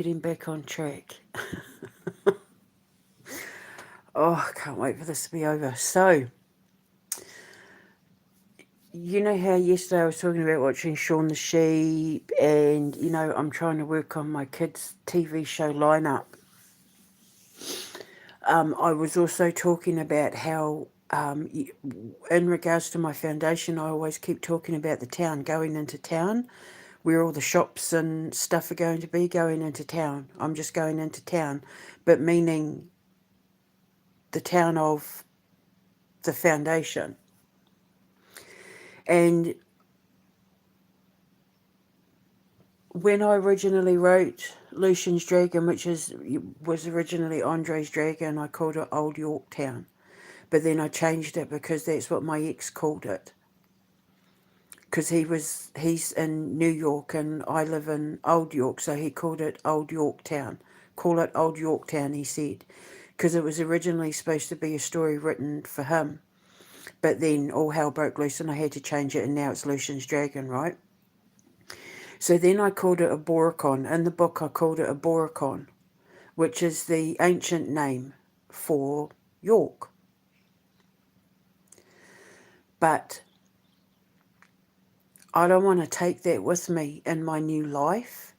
Getting back on track. Oh, I can't wait for this to be over. So, you know how yesterday I was talking about watching Shaun the Sheep, and I'm trying to work on my kids' TV show lineup. I was also talking about how, in regards to my foundation, I always keep talking about the town, going into town, where all the shops and stuff are going to be, going into town. I'm just going into town, but meaning the town of the foundation. And when I originally wrote Lucian's Dragon, which was originally Andre's Dragon, I called it Old Yorktown. But then I changed it because that's what my ex called it. Because he's in New York and I live in Old York, so he called it Old Yorktown. Call it Old Yorktown, he said, because it was originally supposed to be a story written for him. But then all hell broke loose and I had to change it, and now it's Lucian's Dragon, right? So then I called it a Boricon. In the book, I called it a Boricon, which is the ancient name for York. But I don't want to take that with me in my new life,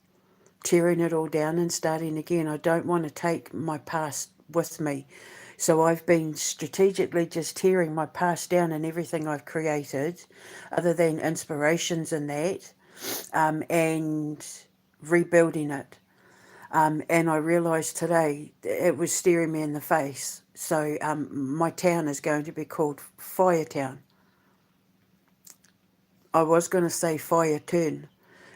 tearing it all down and starting again. I don't want to take my past with me. So I've been strategically just tearing my past down and everything I've created, other than inspirations and that, and rebuilding it. And I realised today it was staring me in the face. So my town is going to be called Faeatown. I was going to say Faeatown,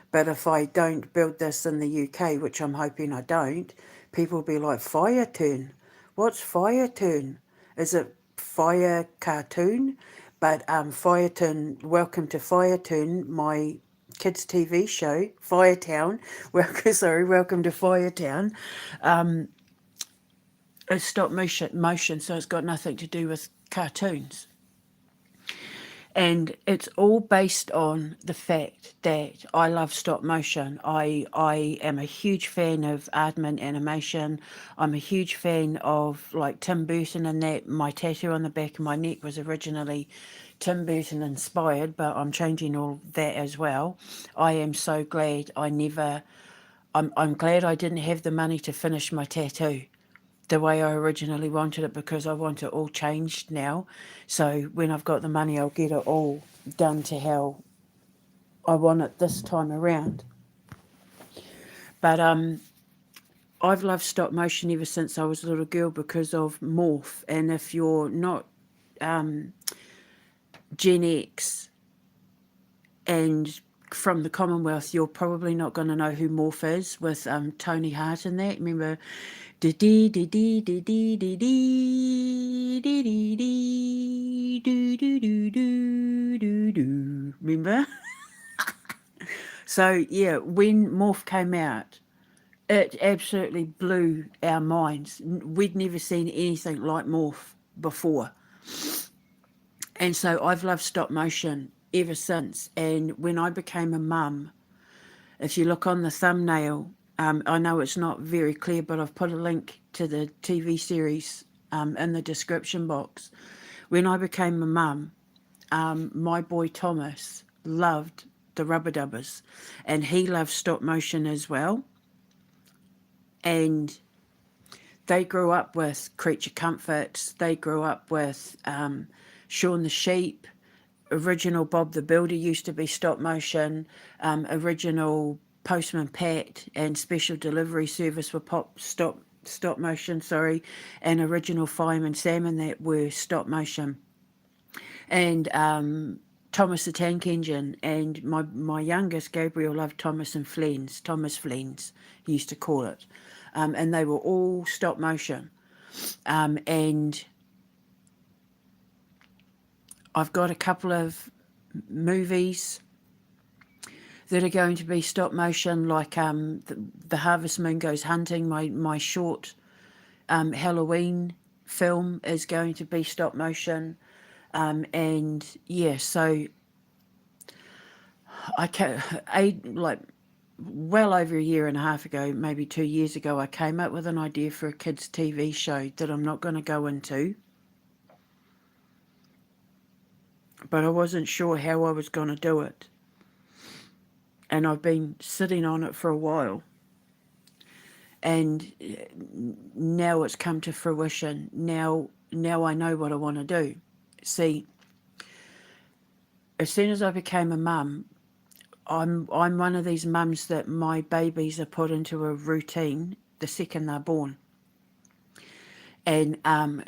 but if I don't build this in the UK, which I'm hoping I don't, people will be like, Faeatown? What's Faeatown? Is it fire cartoon? But Faeatown, welcome to Faeatown, my kids' TV show, Faeatown. Welcome to Faeatown. It's stop motion, so it's got nothing to do with cartoons. And it's all based on the fact that I love stop motion. I am a huge fan of Aardman animation. I'm a huge fan of like Tim Burton, and that my tattoo on the back of my neck was originally Tim Burton inspired, but I'm changing all that as well. I am so glad I never I'm glad I didn't have the money to finish my tattoo the way I originally wanted it, because I want it all changed now. So when I've got the money, I'll get it all done to how I want it this time around. But I've loved stop motion ever since I was a little girl because of Morph. And if you're not Gen X and from the Commonwealth, you're probably not going to know who Morph is, with Tony Hart in that. Remember, dee dee dee dee dee dee dee dee dee dee dee do do do do do do. Remember? So yeah, when Morph came out, it absolutely blew our minds. We'd never seen anything like Morph before. And so I've loved stop motion ever since. And when I became a mum, if you look on the thumbnail, I know it's not very clear, but I've put a link to the TV series in the description box. When I became a mum, my boy Thomas loved the Rubber Dubbers, and he loves stop motion as well. And they grew up with Creature Comforts. They grew up with Shaun the Sheep. Original Bob the Builder used to be stop motion. Original Postman Pat and Special Delivery Service were stop motion, sorry, and original Fireman Sam and that were stop motion. And Thomas the Tank Engine, and my youngest Gabriel loved Thomas and Flens. Thomas Flens, he used to call it. And they were all stop motion. And I've got a couple of movies that are going to be stop motion, like the Harvest Moon Goes Hunting. My short Halloween film is going to be stop motion, and yeah, so I can like well over a year and a half ago, maybe 2 years ago, I came up with an idea for a kids' TV show that I'm not going to go into, but I wasn't sure how I was going to do it. And I've been sitting on it for a while. And now it's come to fruition. Now I know what I want to do. See, as soon as I became a mum, I'm one of these mums that my babies are put into a routine the second they're born. And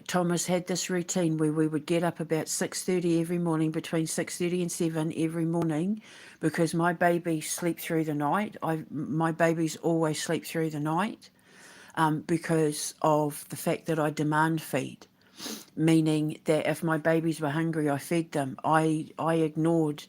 Thomas had this routine where we would get up about 6:30 every morning, between 6:30 and 7 every morning, because my babies sleep through the night. My babies always sleep through the night, because of the fact that I demand feed, meaning that if my babies were hungry, I fed them. I ignored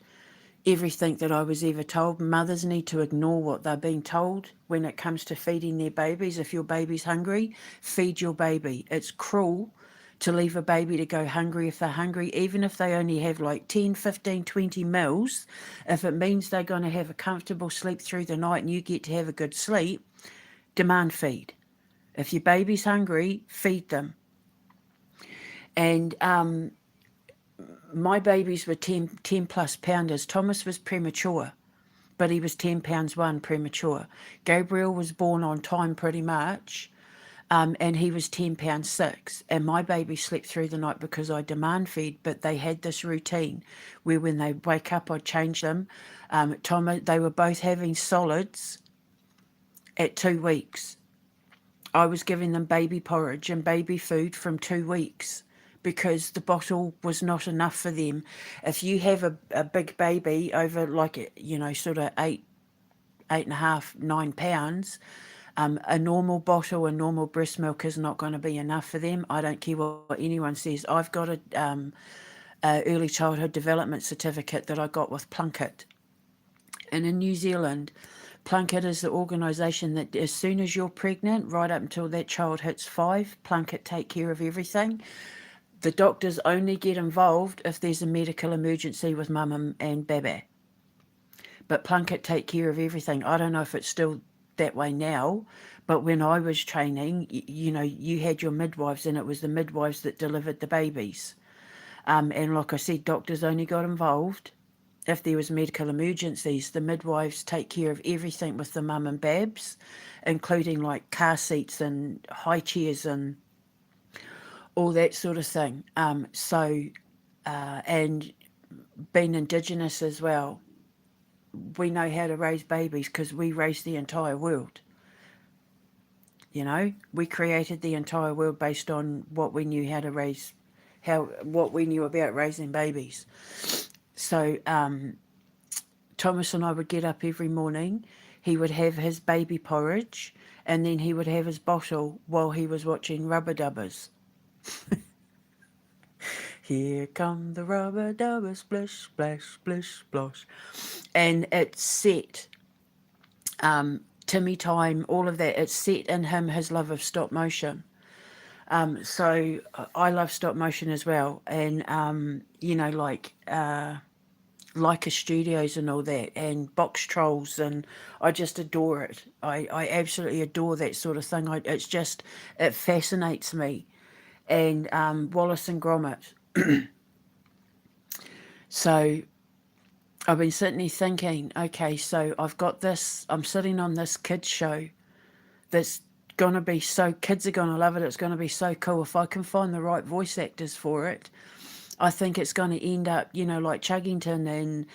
everything that I was ever told. Mothers need to ignore what they're being told when it comes to feeding their babies. If your baby's hungry, feed your baby. It's cruel to leave a baby to go hungry if they're hungry, even if they only have like 10, 15, 20 meals. If it means they're going to have a comfortable sleep through the night and you get to have a good sleep, demand feed. If your baby's hungry, feed them. And my babies were 10 plus pounders. Thomas was premature, but he was 10 pounds one premature. Gabriel was born on time pretty much, and he was 10 pounds six. And my baby slept through the night because I demand fed, but they had this routine where when they wake up, I'd change them. Thomas, they were both having solids at 2 weeks. I was giving them baby porridge and baby food from 2 weeks because the bottle was not enough for them. If you have a big baby over like, sort of 8.5, 9 pounds, a normal bottle, a normal breast milk is not going to be enough for them. I don't care what anyone says. I've got a early childhood development certificate that I got with Plunkett. And in New Zealand, Plunkett is the organisation that as soon as you're pregnant, right up until that child hits 5, Plunkett take care of everything. The doctors only get involved if there's a medical emergency with mum and baba. But Plunkett take care of everything. I don't know if it's still that way now, but when I was training, you had your midwives, and it was the midwives that delivered the babies. And like I said, doctors only got involved if there was medical emergencies. The midwives take care of everything with the mum and babs, including like car seats and high chairs and all that sort of thing. And being Indigenous as well, we know how to raise babies because we raised the entire world. We created the entire world based on what we knew how to raise, what we knew about raising babies. So Thomas and I would get up every morning. He would have his baby porridge, and then he would have his bottle while he was watching Rubber Dubbers. Here come the rubber dubbers, splish, splash, splish, splosh. And it's set. Timmy time, all of that. It's set in him his love of stop motion. So I love stop motion as well. And, Leica Studios and all that, and box trolls, and I just adore it. I absolutely adore that sort of thing. It fascinates me. And Wallace and Gromit. So I've been sitting here thinking, okay, so I've got this, I'm sitting on this kids show that's going to be kids are going to love it. It's going to be so cool. If I can find the right voice actors for it, I think it's going to end up, like Chuggington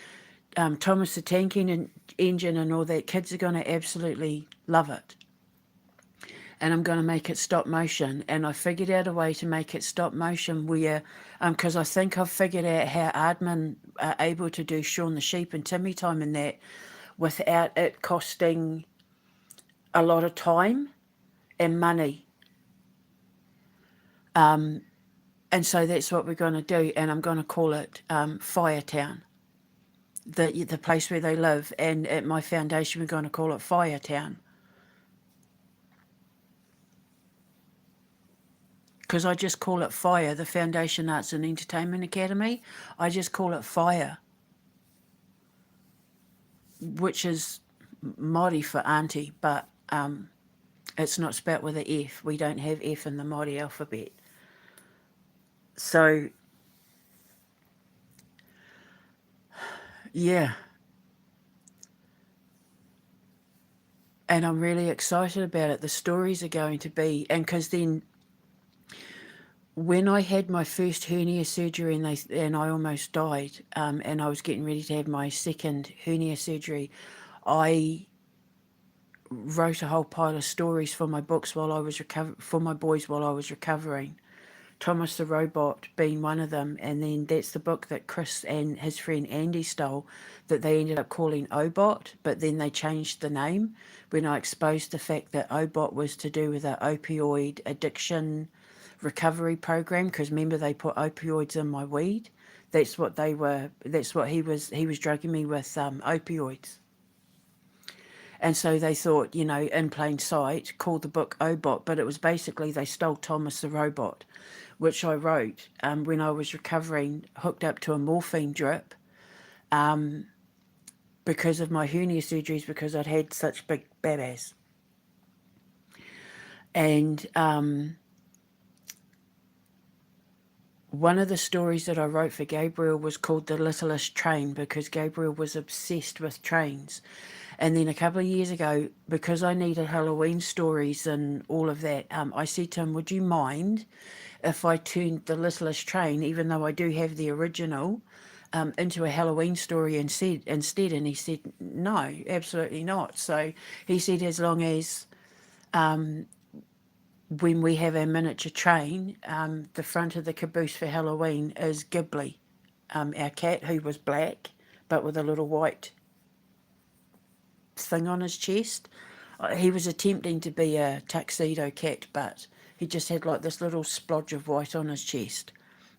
and Thomas the Tank Engine and all that. Kids are going to absolutely love it. And I'm going to make it stop motion. And I figured out a way to make it stop motion where, because I think I've figured out how Aardman are able to do Shaun the Sheep and Timmy Time and that without it costing a lot of time and money. And so that's what we're going to do. And I'm going to call it Faeatown, the place where they live. And at my foundation, we're going to call it Faeatown. Because I just call it FIRE, the Foundation Arts and Entertainment Academy. I just call it FIRE, which is Māori for auntie, but it's not spelt with a F. We don't have F in the Māori alphabet. So, yeah. And I'm really excited about it. The stories are going to be, and because then when I had my first hernia surgery and I almost died, and I was getting ready to have my second hernia surgery, I wrote a whole pile of stories for my books while I was for my boys while I was recovering. Thomas the Robot being one of them, and then that's the book that Chris and his friend Andy stole, that they ended up calling Obot, but then they changed the name when I exposed the fact that Obot was to do with an opioid addiction recovery program, because remember they put opioids in my weed. That's what they were. That's what he was drugging me with opioids. And so they thought, in plain sight, called the book Obot, but it was basically they stole Thomas the Robot, which I wrote when I was recovering, hooked up to a morphine drip because of my hernia surgeries, because I'd had such big babas. And one of the stories that I wrote for Gabriel was called The Littlest Train, because Gabriel was obsessed with trains. And then a couple of years ago, because I needed Halloween stories and all of that, I said to him, would you mind if I turned The Littlest Train, even though I do have the original, into a Halloween story instead? And he said, no, absolutely not. So he said, as long as when we have our miniature train, the front of the caboose for Halloween is Ghibli, our cat, who was black, but with a little white thing on his chest. He was attempting to be a tuxedo cat, but he just had like this little splodge of white on his chest.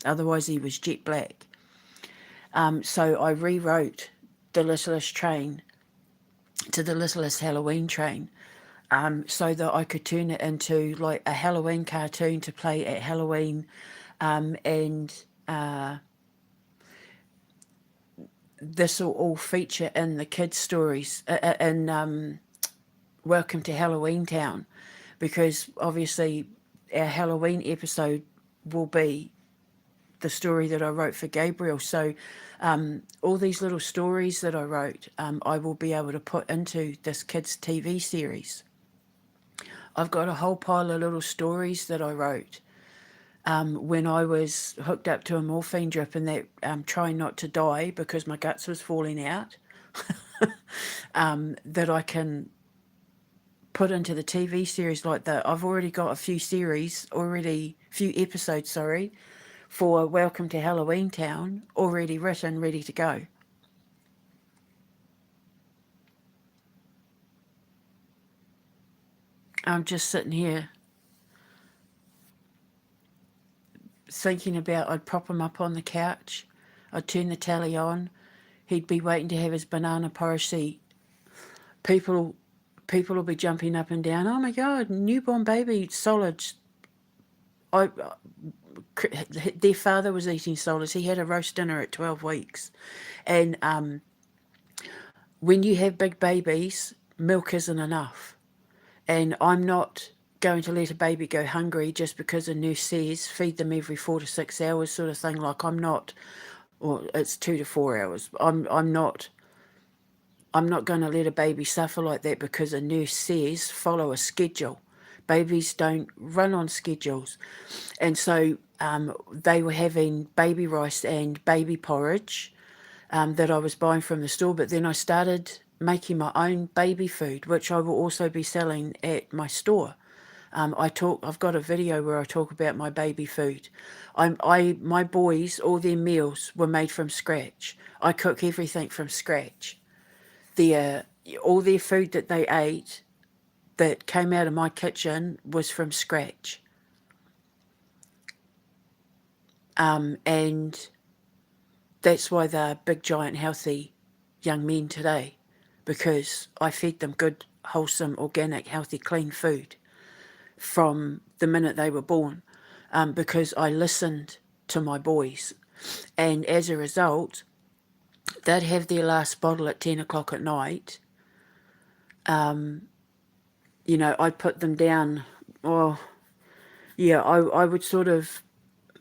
Otherwise, he was jet black. So I rewrote The Littlest Train to The Littlest Halloween Train, so that I could turn it into like a Halloween cartoon to play at Halloween, and this will all feature in the kids' stories in Welcome to Halloween Town, because obviously our Halloween episode will be the story that I wrote for Gabriel. So all these little stories that I wrote, I will be able to put into this kids' TV series. I've got a whole pile of little stories that I wrote when I was hooked up to a morphine drip and that trying not to die because my guts was falling out, that I can put into the TV series like that. I've already got a few episodes, for Welcome to Halloween Town already written, ready to go. I'm just sitting here thinking about, I'd prop him up on the couch, I'd turn the telly on, he'd be waiting to have his banana porridge. See, people will be jumping up and down. Oh my God, newborn baby solids. Their father was eating solids. He had a roast dinner at 12 weeks. And when you have big babies, milk isn't enough. And I'm not going to let a baby go hungry just because a nurse says feed them every 4 to 6 hours sort of thing. Like I'm not, or it's 2 to 4 hours. I'm not going to let a baby suffer like that because a nurse says follow a schedule. Babies don't run on schedules. And so they were having baby rice and baby porridge that I was buying from the store. But then I started making my own baby food, which I will also be selling at my store. I've got a video where I talk about my baby food. My boys, all their meals were made from scratch. I cook everything from scratch. All their food that they ate that came out of my kitchen was from scratch. And that's why they're big, giant, healthy young men today, because I fed them good, wholesome, organic, healthy, clean food from the minute they were born, because I listened to my boys. And as a result, they'd have their last bottle at 10 o'clock at night, You know, I'd put them down. Well, yeah, I would sort of,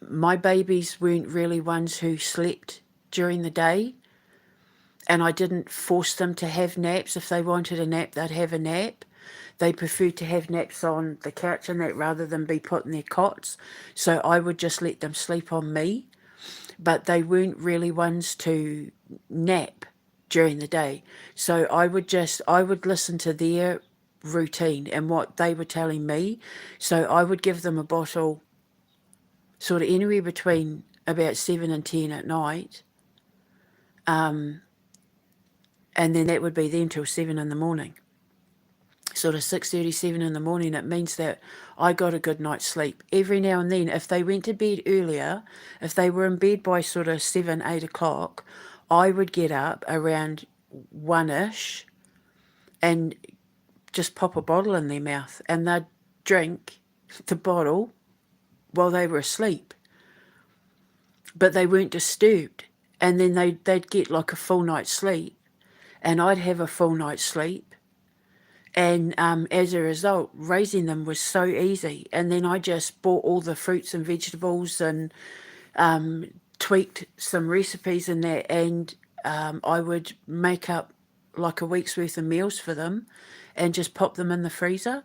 my babies weren't really ones who slept during the day, and I didn't force them to have naps. If they wanted a nap, they'd have a nap. They preferred to have naps on the couch and that rather than be put in their cots. So I would just let them sleep on me, but they weren't really ones to nap during the day. So I would listen to their routine and what they were telling me. So I would give them a bottle sort of anywhere between about 7 and 10 at night, and then that would be then till 7 in the morning. Sort of 6:37 in the morning. It means that I got a good night's sleep. Every now and then, if they went to bed earlier, if they were in bed by sort of 7, 8 o'clock, I would get up around 1ish and just pop a bottle in their mouth, and they'd drink the bottle while they were asleep, but they weren't disturbed. And then they'd get like a full night's sleep, and I'd have a full night's sleep. And as a result, raising them was so easy. And then I just bought all the fruits and vegetables and tweaked some recipes in that, and I would make up like a week's worth of meals for them and just pop them in the freezer.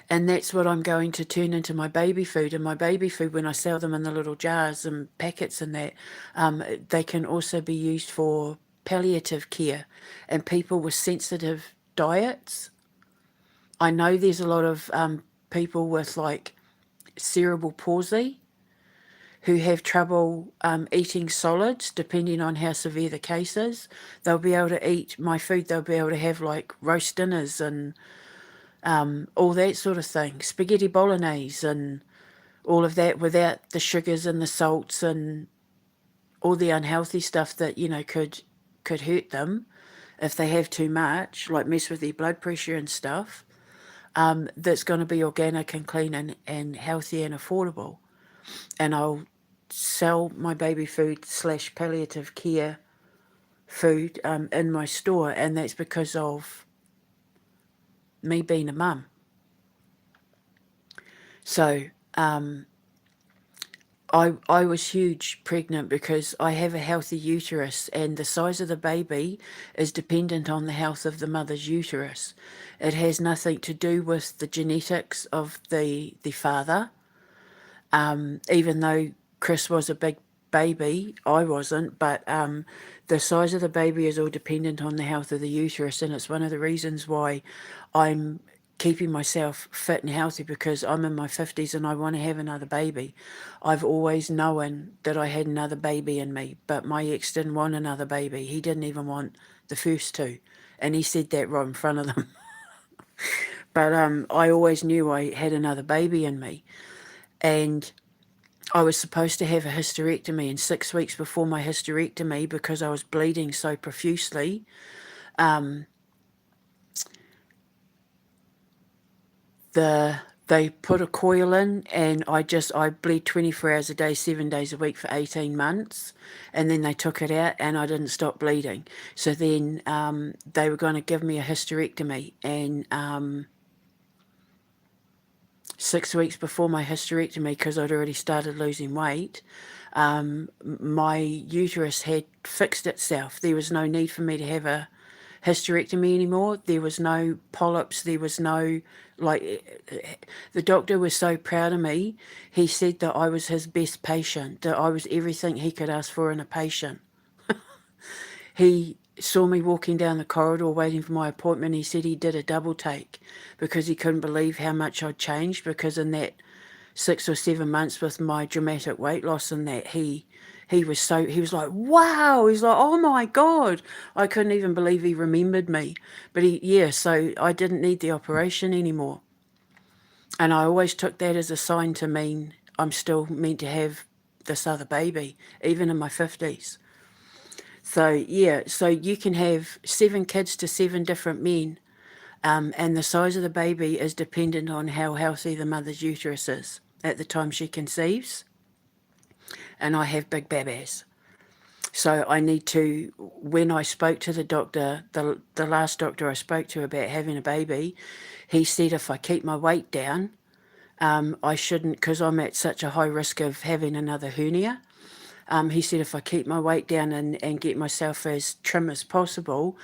And that's what I'm going to turn into my baby food. And my baby food, when I sell them in the little jars and packets and that, they can also be used for palliative care and people with sensitive diets. I know there's a lot of people with like cerebral palsy who have trouble eating solids, depending on how severe the case is. They'll be able to eat my food, they'll be able to have like roast dinners and all that sort of thing, spaghetti bolognese and all of that without the sugars and the salts and all the unhealthy stuff that, you know, could hurt them if they have too much, like mess with their blood pressure and stuff. That's going to be organic and clean and healthy and affordable. And I'll sell my baby food / palliative care food in my store, and that's because of me being a mum. So I was huge pregnant because I have a healthy uterus, and the size of the baby is dependent on the health of the mother's uterus. It has nothing to do with the genetics of the father. Even though Chris was a big baby, I wasn't, but the size of the baby is all dependent on the health of the uterus, and it's one of the reasons why I'm keeping myself fit and healthy, because I'm in my 50s and I want to have another baby. I've always known that I had another baby in me, but my ex didn't want another baby. He didn't even want the first two, and he said that right in front of them. But I always knew I had another baby in me, and I was supposed to have a hysterectomy, and 6 weeks before my hysterectomy, because I was bleeding so profusely, they put a coil in, and I bled 24 hours a day, 7 days a week for 18 months, and then they took it out and I didn't stop bleeding. So then they were going to give me a hysterectomy, and 6 weeks before my hysterectomy, because I'd already started losing weight, my uterus had fixed itself. There was no need for me to have a hysterectomy anymore. There was no polyps. There was no, like, the doctor was so proud of me. He said that I was his best patient, that I was everything he could ask for in a patient. He saw me walking down the corridor waiting for my appointment. He said he did a double take because he couldn't believe how much I'd changed, because in that 6 or 7 months with my dramatic weight loss and that, he was like, wow, he's like, oh my God. I couldn't even believe he remembered me. But so I didn't need the operation anymore. And I always took that as a sign to mean I'm still meant to have this other baby, even in my 50s. So so you can have 7 kids to 7 different men, and the size of the baby is dependent on how healthy the mother's uterus is at the time she conceives. And I have big babas. So I need to, when I spoke to the doctor, the last doctor I spoke to about having a baby, he said if I keep my weight down, I shouldn't, because I'm at such a high risk of having another hernia. He said if I keep my weight down and get myself as trim as possible,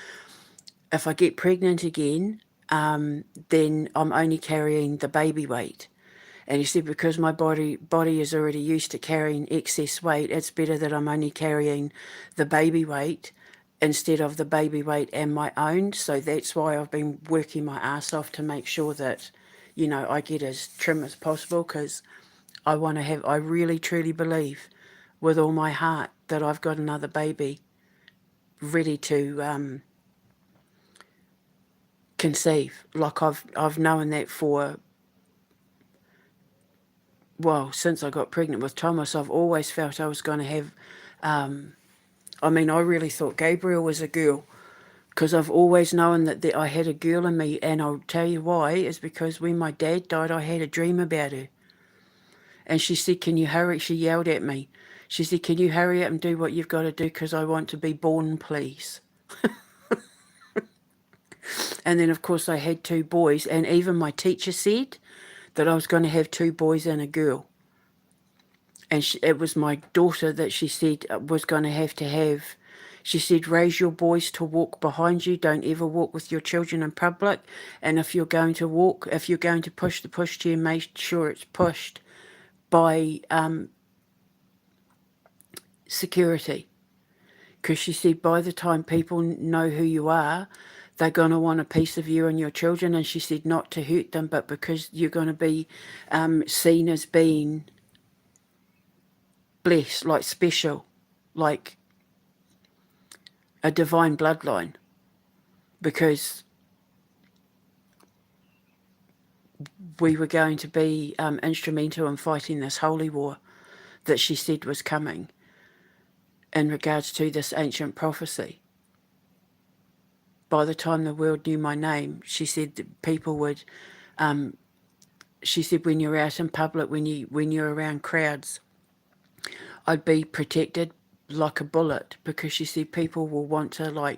if I get pregnant again, then I'm only carrying the baby weight. And he said because my body is already used to carrying excess weight, it's better that I'm only carrying the baby weight instead of the baby weight and my own. So that's why I've been working my ass off to make sure that, I get as trim as possible, because I really truly believe with all my heart that I've got another baby ready to conceive. Like I've known that for, well, since I got pregnant with Thomas. I've always felt I was going to have, I really thought Gabriel was a girl, because I've always known that I had a girl in me. And I'll tell you why, is because when my dad died, I had a dream about her. And she said, can you hurry? She yelled at me. She said, can you hurry up and do what you've got to do, because I want to be born, please. And then, of course, I had two boys. And even my teacher said that I was going to have two boys and a girl. And it was my daughter that she said was going to have. She said, raise your boys to walk behind you. Don't ever walk with your children in public. And if you're going to walk, if you're going to push the pushchair, make sure it's pushed by security. Because she said by the time people know who you are, they're going to want a piece of you and your children. And she said not to hurt them, but because you're going to be seen as being blessed, like special, like a divine bloodline. Because we were going to be instrumental in fighting this holy war that she said was coming in regards to this ancient prophecy. By the time the world knew my name, she said that people would, she said when you're out in public, when you're around crowds, I'd be protected like a bullet, because she said people will want to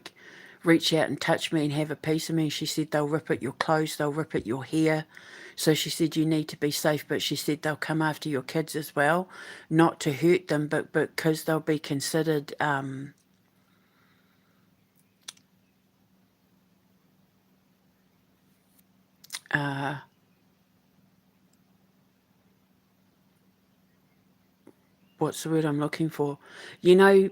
reach out and touch me and have a piece of me. She said they'll rip at your clothes, they'll rip at your hair. So she said you need to be safe, but she said they'll come after your kids as well, not to hurt them, but because they'll be considered what's the word I'm looking for? You know,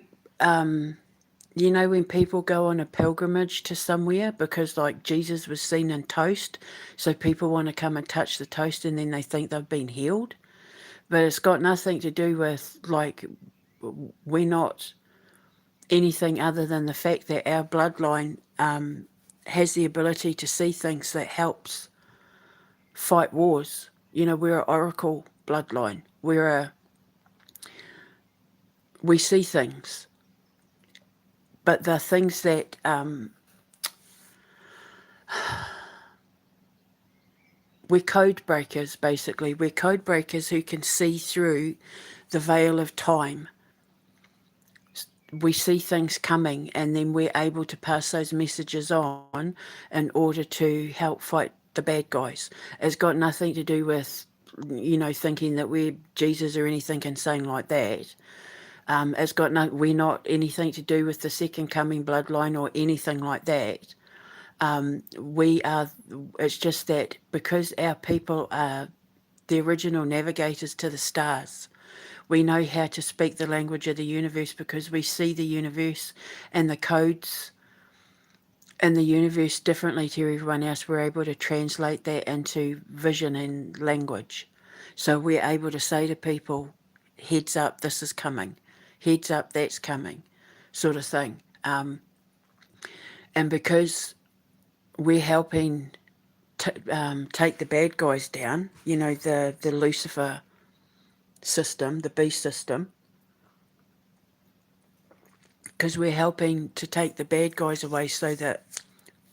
when people go on a pilgrimage to somewhere, because like Jesus was seen in toast, so people want to come and touch the toast and then they think they've been healed. But it's got nothing to do with, we're not anything other than the fact that our bloodline has the ability to see things that helps fight wars. We're an oracle bloodline. We see things. But the things that we're code breakers, basically. We're code breakers who can see through the veil of time. We see things coming, and then we're able to pass those messages on in order to help fight the bad guys. It's got nothing to do with, thinking that we're Jesus or anything insane like that. We're not anything to do with the second coming bloodline or anything like that. It's just that because our people are the original navigators to the stars, we know how to speak the language of the universe, because we see the universe and the codes in the universe differently to everyone else. We're able to translate that into vision and language. So we're able to say to people, heads up, this is coming. Heads up, that's coming, sort of thing. And because we're helping take the bad guys down, the Lucifer system, the beast system, because we're helping to take the bad guys away so that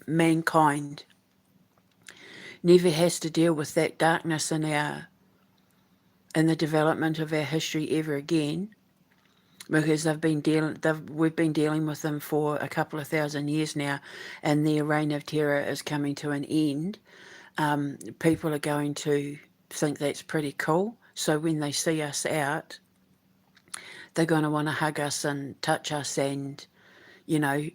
mankind never has to deal with that darkness in the development of our history ever again. because we've been dealing with them for a couple of thousand years now, and their reign of terror is coming to an end. People are going to think that's pretty cool. So when they see us out, they're going to want to hug us and touch us, and you know,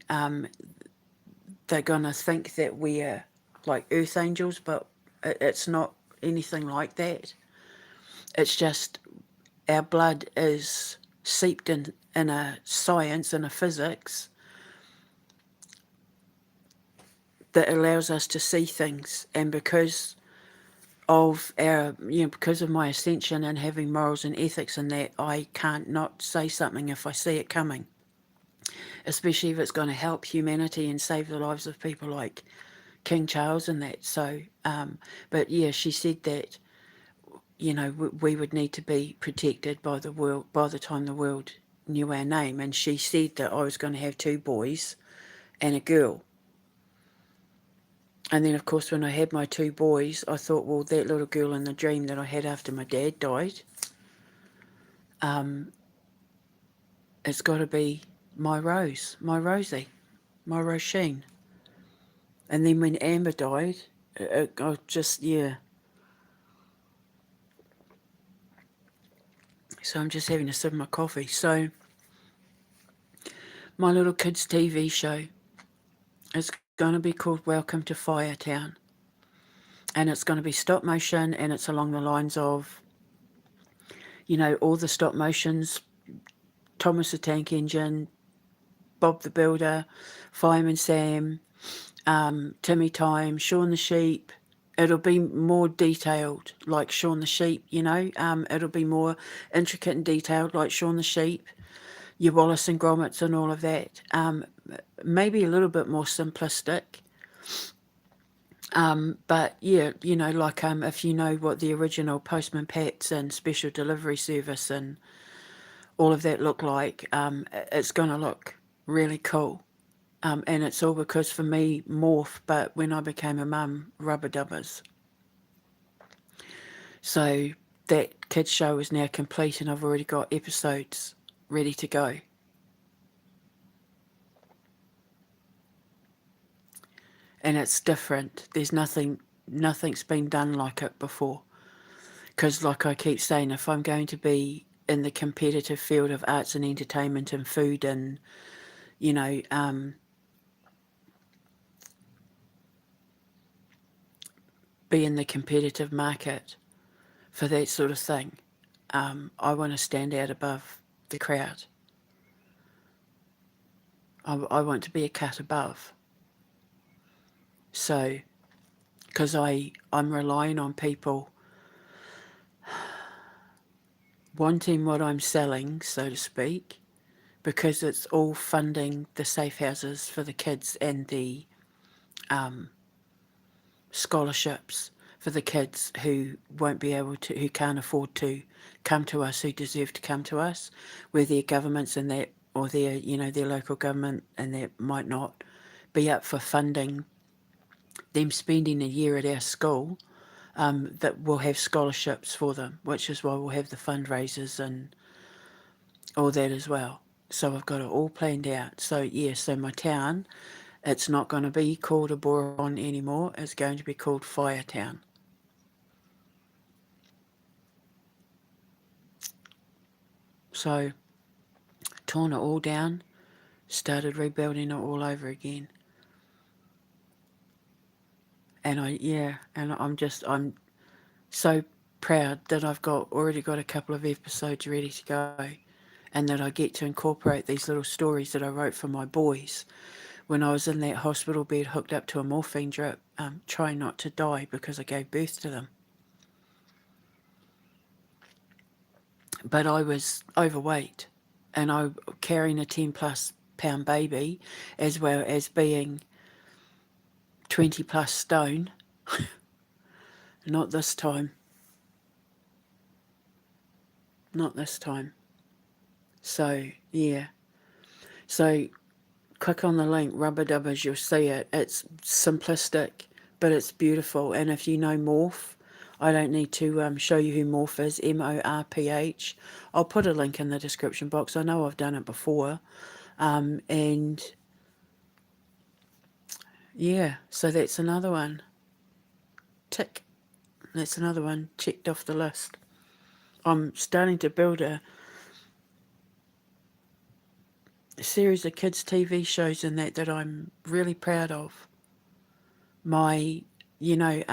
they're going to think that we're like earth angels, but it's not anything like that. It's just our blood is seeped in a science and a physics that allows us to see things. And because of because of my ascension and having morals and ethics and that, I can't not say something if I see it coming, especially if it's going to help humanity and save the lives of people like King Charles and that. So, but yeah, she said that, we would need to be protected by the world by the time the world knew our name. And she said that I was going to have two boys and a girl. And then, of course, when I had my two boys, I thought, well, that little girl in the dream that I had after my dad died, it's got to be my Rose, my Rosie, my Roisin. And then when Amber died, I just, yeah. So I'm just having a sip of my coffee. So my little kids' TV show is going to be called Welcome to Faeatown. And it's going to be stop motion, and it's along the lines of, all the stop motions, Thomas the Tank Engine, Bob the Builder, Fireman Sam, Timmy Time, Shaun the Sheep. It'll be more detailed, like Shaun the Sheep, It'll be more intricate and detailed, like Shaun the Sheep, your Wallace and Grommets and all of that. Maybe a little bit more simplistic. But yeah, like if you know what the original Postman Pats and Special Delivery Service and all of that look like, it's going to look really cool. And it's all because for me, Morph, but when I became a mum, Rubber Dubbers. So that kids show is now complete, and I've already got episodes ready to go. And it's different. Nothing's been done like it before. Because, like I keep saying, if I'm going to be in the competitive field of arts and entertainment and food and, you know, be in the competitive market for that sort of thing, I want to stand out above the crowd. I want to be a cut above. So, because I'm relying on people wanting what I'm selling, so to speak, because it's all funding the safe houses for the kids and the scholarships for the kids who won't be able to, who can't afford to come to us, who deserve to come to us, where their governments and that, or their local government and that might not be up for funding them spending a year at our school, that we'll have scholarships for them, which is why we'll have the fundraisers and all that as well. So I've got it all planned out. So yeah, so my town, it's not going to be called Aboron anymore. It's going to be called Faeatown. So torn it all down, started rebuilding it all over again. And I'm so proud that I've already got a couple of episodes ready to go, and that I get to incorporate these little stories that I wrote for my boys when I was in that hospital bed hooked up to a morphine drip, trying not to die because I gave birth to them. But I was overweight, and I carrying a 10+ pound baby, as well as being 20+ stone. Not this time. Not this time. So yeah. So click on the link, Rubber Dubbers, you'll see it. It's simplistic, but it's beautiful. And if you know Morph, I don't need to show you who Morph is, Morph. I'll put a link in the description box. I know I've done it before. And yeah, so that's another one. Tick. That's another one checked off the list. I'm starting to build a series of kids' TV shows in that I'm really proud of. My, you know,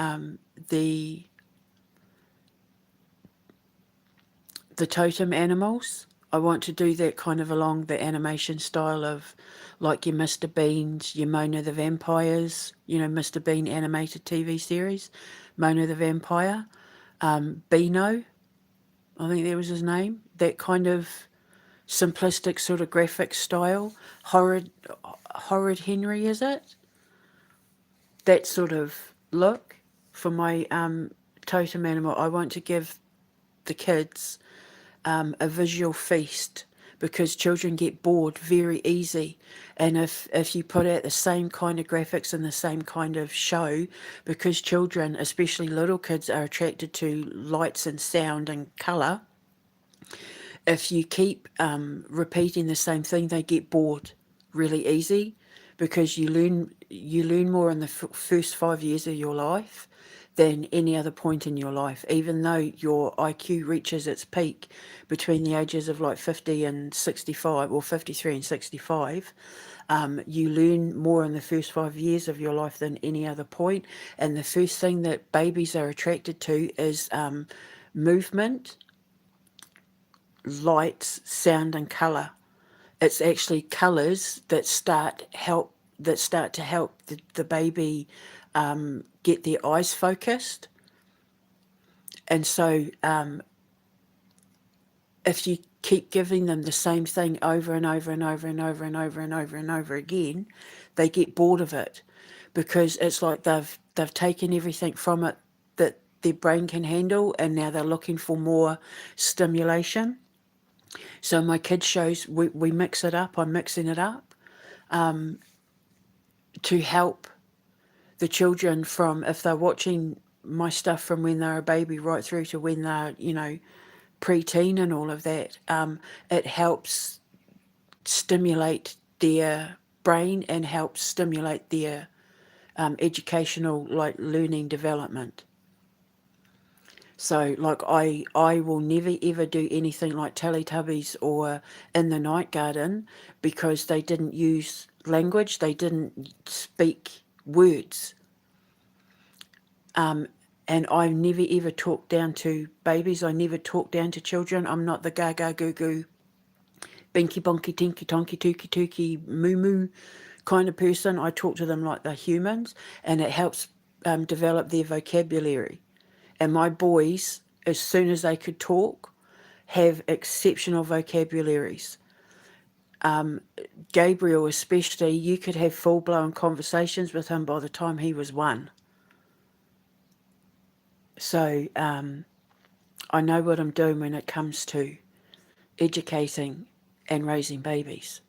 the totem animals. I want to do that kind of along the animation style of like your Mr. Beans, your Mona the Vampires, Mr. Bean animated TV series, Mona the Vampire, Beano, I think that was his name. That kind of simplistic sort of graphic style. Horrid Henry, is it? That sort of look for my totem animal. I want to give the kids a visual feast because children get bored very easy. And if you put out the same kind of graphics and the same kind of show, because children, especially little kids, are attracted to lights and sound and colour, if you keep repeating the same thing, they get bored really easy because you learn more in the first 5 years of your life than any other point in your life. Even though your IQ reaches its peak between the ages of like 50 and 65, or 53 and 65, you learn more in the first 5 years of your life than any other point. And the first thing that babies are attracted to is movement, lights, sound, and colour. It's actually colours that start to help the baby get their eyes focused. And so, if you keep giving them the same thing over and over and over and over and over and over and over again, they get bored of it because it's like they've taken everything from it that their brain can handle, and now they're looking for more stimulation. So my kids shows, we mix it up. I'm mixing it up to help the children from, if they're watching my stuff from when they're a baby right through to when they're, preteen and all of that, it helps stimulate their brain and helps stimulate their educational, like, learning development. So, like, I will never ever do anything like Teletubbies or In the Night Garden because they didn't use language, they didn't speak words. And I never ever talk down to babies, I never talk down to children. I'm not the gaga goo goo, binky bonky tinky tonky tooky tooky moo moo kind of person. I talk to them like they're humans, and it helps develop their vocabulary. And my boys, as soon as they could talk, have exceptional vocabularies. Gabriel, especially, you could have full blown conversations with him by the time he was one. So I know what I'm doing when it comes to educating and raising babies.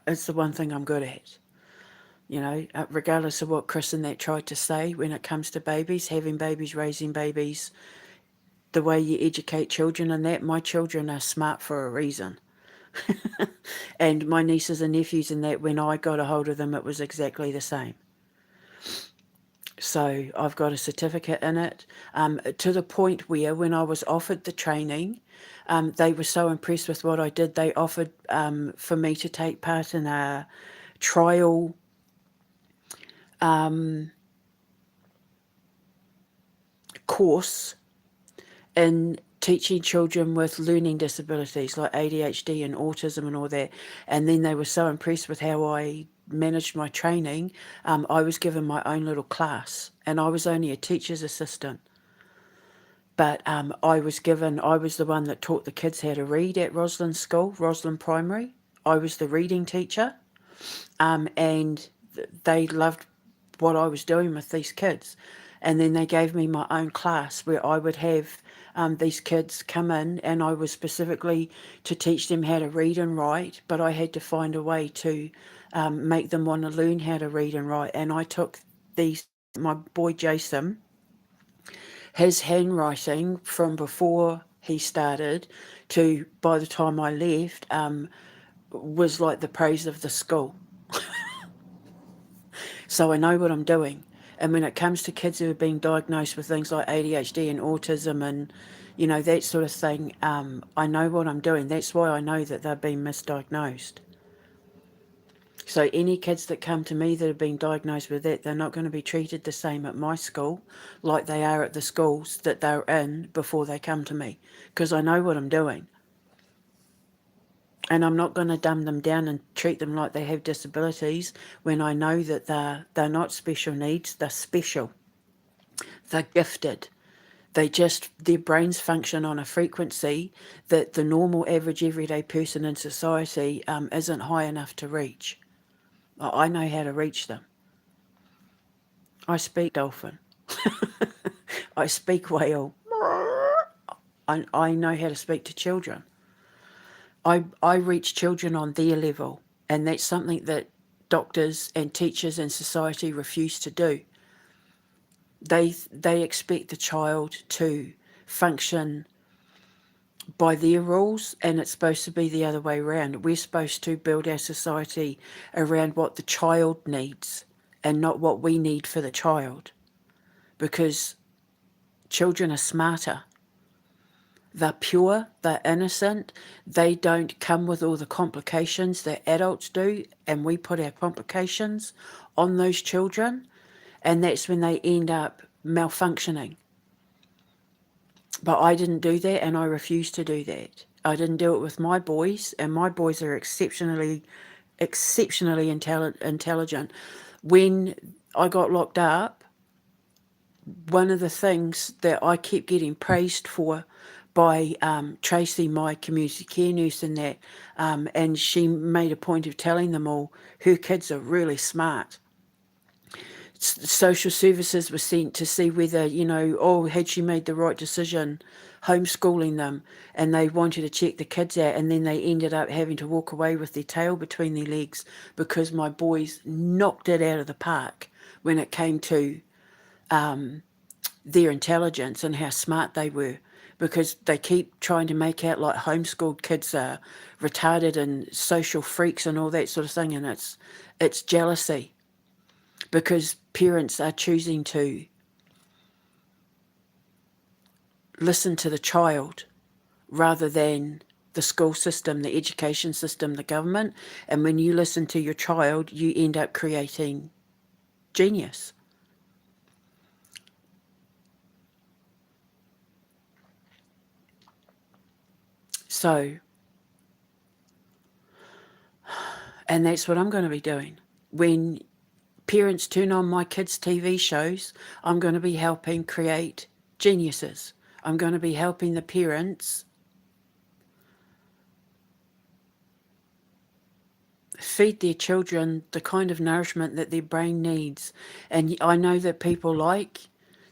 It's the one thing I'm good at. Regardless of what Chris and that tried to say, when it comes to babies, having babies, raising babies, the way you educate children and that, my children are smart for a reason. And my nieces and nephews and that, when I got a hold of them, it was exactly the same. So I've got a certificate in it, to the point where when I was offered the training, they were so impressed with what I did, they offered for me to take part in a trial course in teaching children with learning disabilities like ADHD and autism and all that. And then they were so impressed with how I managed my training, I was given my own little class, and I was only a teacher's assistant. But I was the one that taught the kids how to read at Roslyn School, Roslyn Primary. I was the reading teacher, and they loved what I was doing with these kids. And then they gave me my own class where I would have these kids come in, and I was specifically to teach them how to read and write, but I had to find a way to make them want to learn how to read and write. And I took my boy Jason, His handwriting from before he started to by the time I left was like the praise of the school. So I know what I'm doing. And when it comes to kids who are being diagnosed with things like ADHD and autism and, you know, that sort of thing, I know what I'm doing. That's why I know that they're being misdiagnosed. So any kids that come to me that have been diagnosed with that, they're not going to be treated the same at my school like they are at the schools that they're in before they come to me, because I know what I'm doing. And I'm not going to dumb them down and treat them like they have disabilities when I know that they're not special needs, they're special. They're gifted. Their brains function on a frequency that the normal, average, everyday person in society isn't high enough to reach. I know how to reach them. I speak dolphin. I speak whale. I know how to speak to children. I reach children on their level, and that's something that doctors and teachers and society refuse to do. They expect the child to function by their rules, and it's supposed to be the other way around. We're supposed to build our society around what the child needs and not what we need for the child, because children are smarter. They're pure, they're innocent, they don't come with all the complications that adults do, and we put our complications on those children, and that's when they end up malfunctioning. But I didn't do that, and I refuse to do that. I didn't do it with my boys, and my boys are exceptionally intelligent. When I got locked up, one of the things that I kept getting praised for by Tracy, my community care nurse, and that, and she made a point of telling them all her kids are really smart. Social services were sent to see whether, had she made the right decision homeschooling them, and they wanted to check the kids out, and then they ended up having to walk away with their tail between their legs because my boys knocked it out of the park when it came to their intelligence and how smart they were, because they keep trying to make out like homeschooled kids are retarded and social freaks and all that sort of thing, and it's jealousy because parents are choosing to listen to the child rather than the school system, the education system, the government. And when you listen to your child, you end up creating genius. So, and that's what I'm going to be doing. When parents turn on my kids' TV shows, I'm going to be helping create geniuses. I'm going to be helping the parents feed their children the kind of nourishment that their brain needs. And I know that people like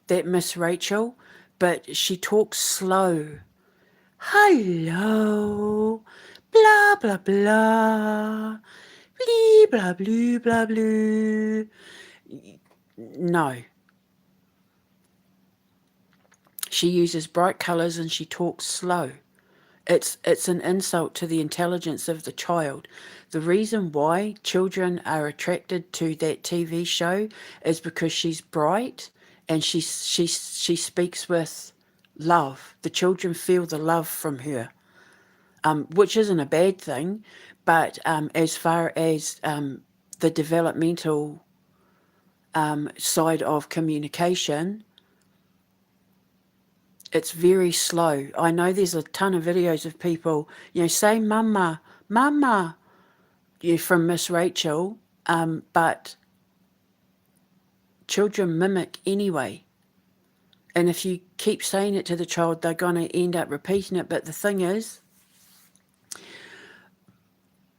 that Miss Rachel, but she talks slow. Hello, blah, blah, blah, blee, blah, blue, blah, blue. No. She uses bright colours and she talks slow. It's an insult to the intelligence of the child. The reason why children are attracted to that TV show is because she's bright and she speaks with love. The children feel the love from her, which isn't a bad thing. But as far as the developmental side of communication, it's very slow. I know there's a ton of videos of people, say mama, mama, from Miss Rachel, but children mimic anyway. And if you keep saying it to the child, they're going to end up repeating it. But the thing is,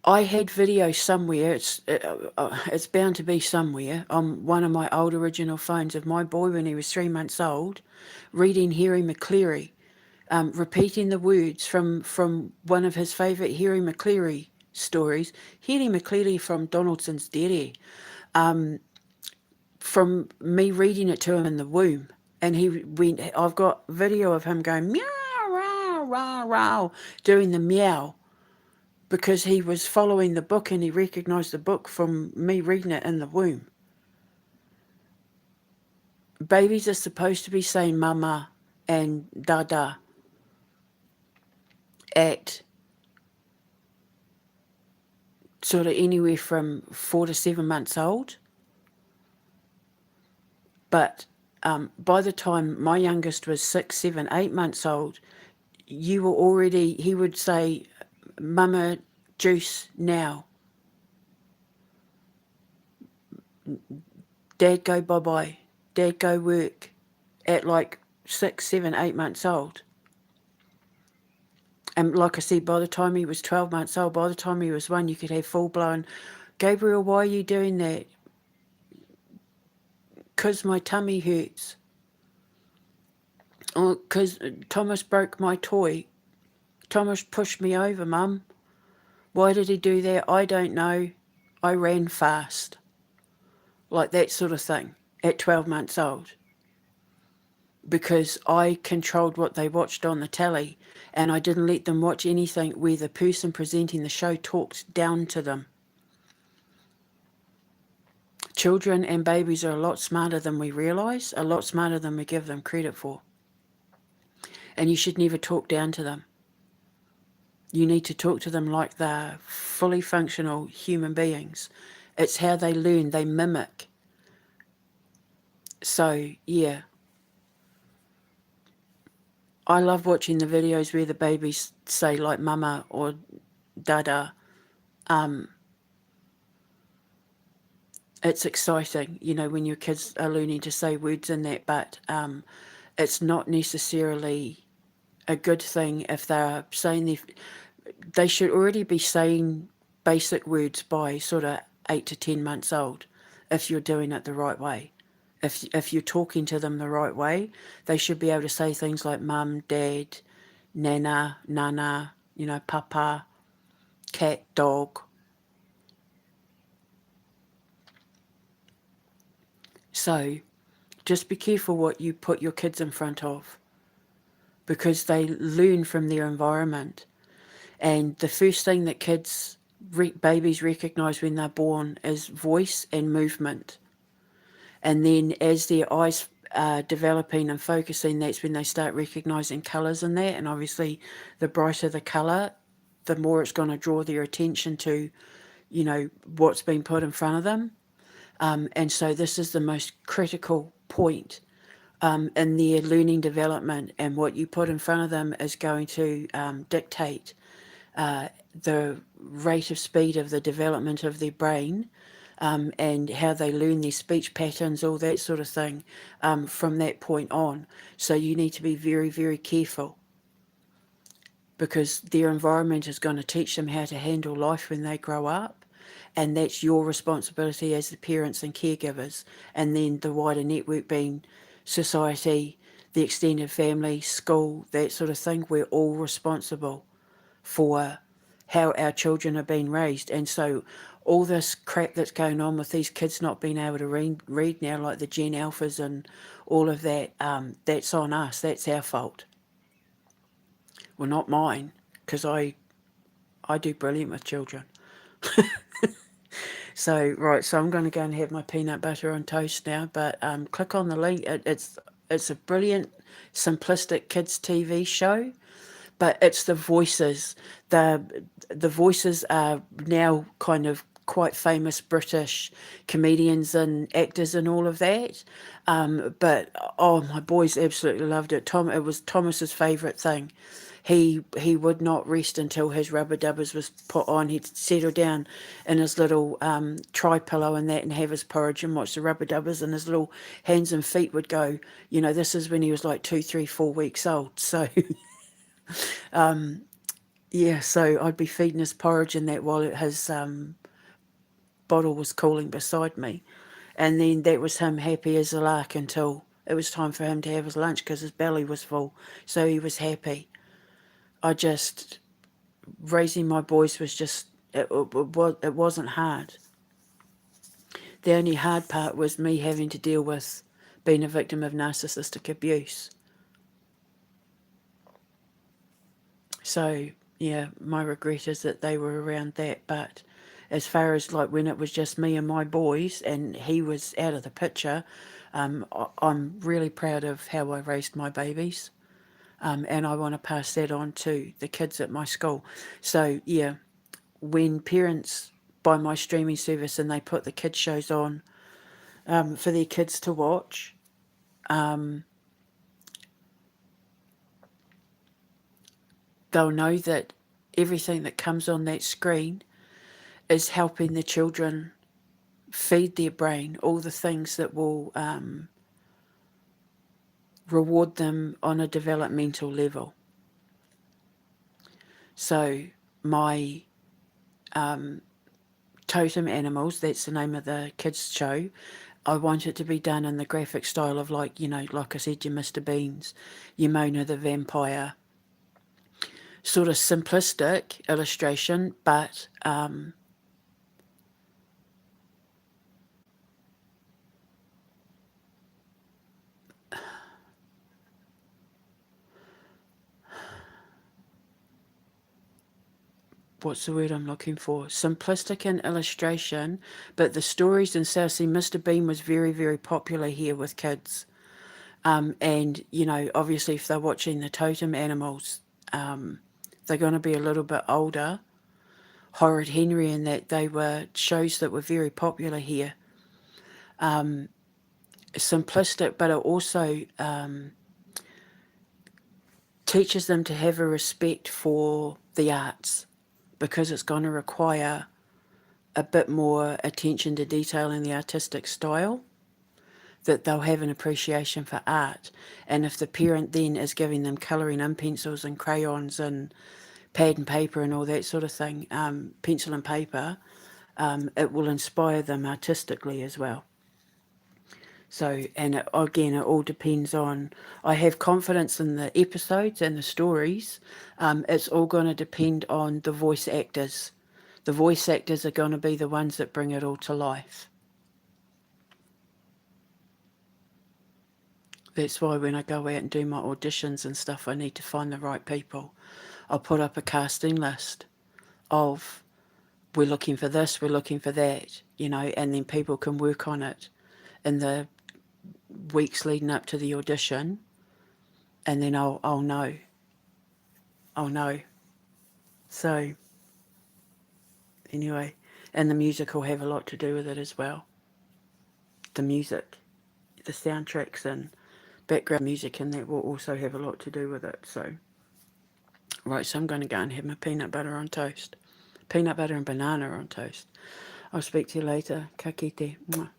I had videos somewhere, it's bound to be somewhere, on one of my old original phones of my boy when he was 3 months old, reading Harry McCleary, repeating the words from one of his favourite Harry McCleary stories, Harry McCleary from Donaldson's Dairy, from me reading it to him in the womb. And I've got video of him going meow, rah, rah, rah, doing the meow because he was following the book and he recognised the book from me reading it in the womb. Babies are supposed to be saying mama and dada at sort of anywhere from 4 to 7 months old. But by the time my youngest was 6, 7, 8 months old, he would say, mama, juice now. Dad, go bye-bye. Dad, go work. At like 6, 7, 8 months old. And like I said, by the time he was 12 months old, by the time he was 1, you could have full-blown, Gabriel, why are you doing that? Because my tummy hurts. Or because Thomas broke my toy. Thomas pushed me over, Mum. Why did he do that? I don't know. I ran fast. Like that sort of thing at 12 months old. Because I controlled what they watched on the telly and I didn't let them watch anything where the person presenting the show talked down to them. Children and babies are a lot smarter than we realise, a lot smarter than we give them credit for. And you should never talk down to them. You need to talk to them like they're fully functional human beings. It's how they learn, they mimic. So, yeah. I love watching the videos where the babies say like mama or dada. It's exciting, when your kids are learning to say words in that, but it's not necessarily a good thing if they're saying they should already be saying basic words by sort of 8 to 10 months old if you're doing it the right way. If you're talking to them the right way, they should be able to say things like mum, dad, nana, nana, papa, cat, dog. So just be careful what you put your kids in front of because they learn from their environment. And the first thing that babies recognise when they're born is voice and movement. And then as their eyes are developing and focusing, that's when they start recognising colours in that. And obviously the brighter the colour, the more it's going to draw their attention to, what's been put in front of them. And so this is the most critical point in their learning development, and what you put in front of them is going to dictate the rate of speed of the development of their brain and how they learn their speech patterns, all that sort of thing from that point on. So you need to be very, very careful because their environment is going to teach them how to handle life when they grow up. And that's your responsibility as the parents and caregivers, and then the wider network being society, the extended family, school, that sort of thing. We're all responsible for how our children are being raised. And so all this crap that's going on with these kids not being able to read now, like the Gen Alphas and all of that, that's on us. That's our fault. Well, not mine, because I do brilliant with children. So, right, so I'm going to go and have my peanut butter on toast now, but click on the link. It's a brilliant, simplistic kids' TV show, but it's the voices. The voices are now kind of quite famous British comedians and actors and all of that. But, my boys absolutely loved it. It was Thomas's favourite thing. He would not rest until his rubber dubbers was put on. He'd settle down in his little tri-pillow and that and have his porridge and watch the rubber dubbers, and his little hands and feet would go. This is when he was like 2, 3, 4 weeks old. So, yeah, so I'd be feeding his porridge and that while his bottle was cooling beside me. And then that was him happy as a lark until it was time for him to have his lunch because his belly was full. So he was happy. Raising my boys was just, it wasn't hard. The only hard part was me having to deal with been a victim of narcissistic abuse. So, yeah, my regret is that they were around that. But as far as like when it was just me and my boys and he was out of the picture, I'm really proud of how I raised my babies. And I want to pass that on to the kids at my school. So, yeah, when parents buy my streaming service and they put the kids' shows on for their kids to watch, they'll know that everything that comes on that screen is helping the children feed their brain all the things that will reward them on a developmental level. So, my totem animals, that's the name of the kids' show. I want it to be done in the graphic style of, like, you know, like I said, your Mr. Beans, your Mona the Vampire, sort of simplistic illustration, but what's the word I'm looking for? Simplistic in illustration, but the stories and South Sea Mr. Bean was very, very popular here with kids. And, you know, obviously if they're watching the totem animals, they're going to be a little bit older. Horrid Henry and that, they were shows that were very popular here. Simplistic, but it also teaches them to have a respect for the arts because it's going to require a bit more attention to detail in the artistic style, that they'll have an appreciation for art. And if the parent then is giving them colouring in pencils and crayons and pad and paper and all that sort of thing, pencil and paper, it will inspire them artistically as well. So, and it, again, it all depends on, I have confidence in the episodes and the stories. It's all going to depend on the voice actors. The voice actors are going to be the ones that bring it all to life. That's why when I go out and do my auditions and stuff, I need to find the right people. I'll put up a casting list of, we're looking for this, we're looking for that, you know, and then people can work on it in the weeks leading up to the audition, and then I'll know. I'll know. So, anyway, and the music will have a lot to do with it as well. The music, the soundtracks and background music, and that will also have a lot to do with it. So, right, so I'm going to go and have my peanut butter on toast. Peanut butter and banana on toast. I'll speak to you later. Ka kite. Mwah.